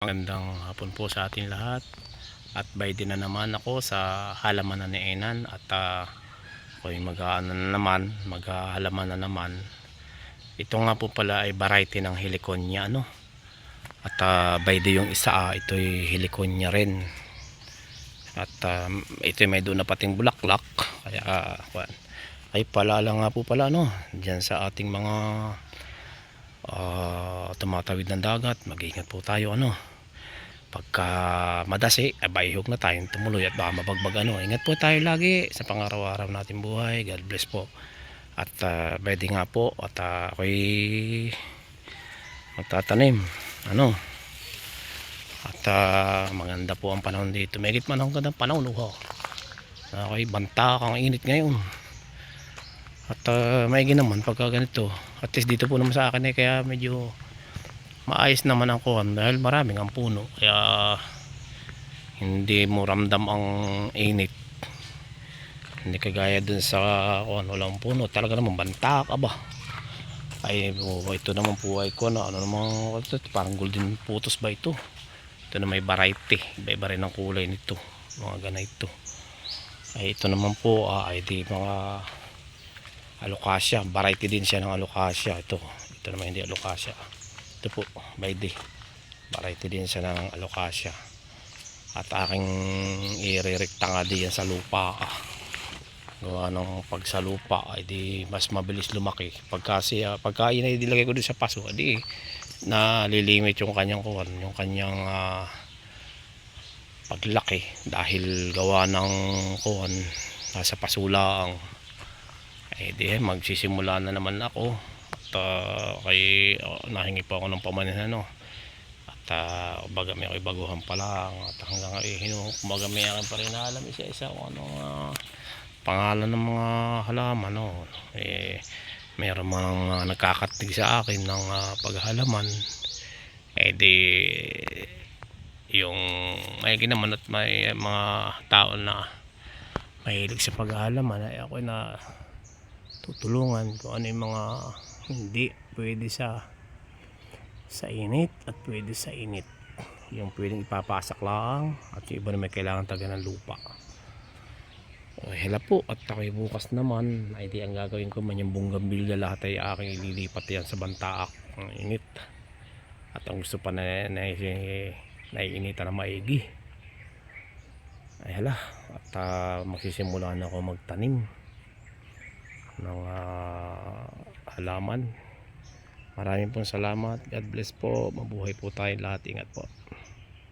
Magandang hapon po sa ating lahat. At by din na naman ako sa halaman na ni Enan. At ako'y maghahalaman na naman. Ito nga po pala ay variety ng Heliconia, ano? At by din yung isa, ito'y Heliconia rin. At ito may doon na pating bulaklak. Kaya ay paalala nga po pala, no? Diyan sa ating mga tumatawid ng dagat, mag-iingat po tayo, ano? Pagka madasi, bayhog na tayong tumuloy at baka mabagbag, ano. Ingat po tayo lagi sa pang-araw-araw natin buhay. God bless po. At pwede nga po at ako'y magtatanim, ano. At maganda po ang panahon dito. Megit man ang gandang panahon, ako'y banta kang init ngayon. At maigi naman pagka ganito. At least dito po naman sa akin kaya medyo maayos naman ang kuhan dahil maraming ang puno, kaya hindi mo ramdam ang init. Hindi kagaya dun sa kuhan walang puno, talaga naman banta ka ba. Ay ito naman po ay kuhan, ano naman ito, parang golden putos ba ito. Ito na may variety, iba-iba rin ang kulay nito, mga ganito. Ay ito naman po ay di mga alocasia, variety din siya ng alocasia. Ito naman hindi alocasia. Ito po, bayde, variety din siya ng alocasia. At aking irerekta nga diyan sa lupa. Gawa ng pag sa lupa ay di mas mabilis lumaki. Pagka inilagay ko din sa paso, di nalilimit yung kanyang kuwan, yung kanyang paglaki dahil gawa ng kuwan nasa paso lang. Di magsisimula na naman ako. Kay nahingi pa ako ng pamanin, ano. At baga may baguhan pa lang. At hanggang kumbaga may akin pa rin alam isa-isa kung ano pangalan ng mga halaman, no. Meron mga nagkakatig sa akin ng paghalaman. Di yung may ginaman at may mga tao na mahilig sa paghalaman ay ako na tutulungan kung ano yung mga hindi pwede sa init at pwede sa init, yung pwedeng ipapasak lang at yung iba na may kailangan taga ng lupa. Hela po at ako'y bukas naman ay di ang gagawin ko man yung bunggambilya, lahat ay aking ililipat yan sa bantaak ng init. At ang gusto pa na naiinitan na maigi ay hala. At magsisimula na ako magtanim ng halaman. Maraming pong salamat. God bless po. Mabuhay po tayo lahat. Ingat po.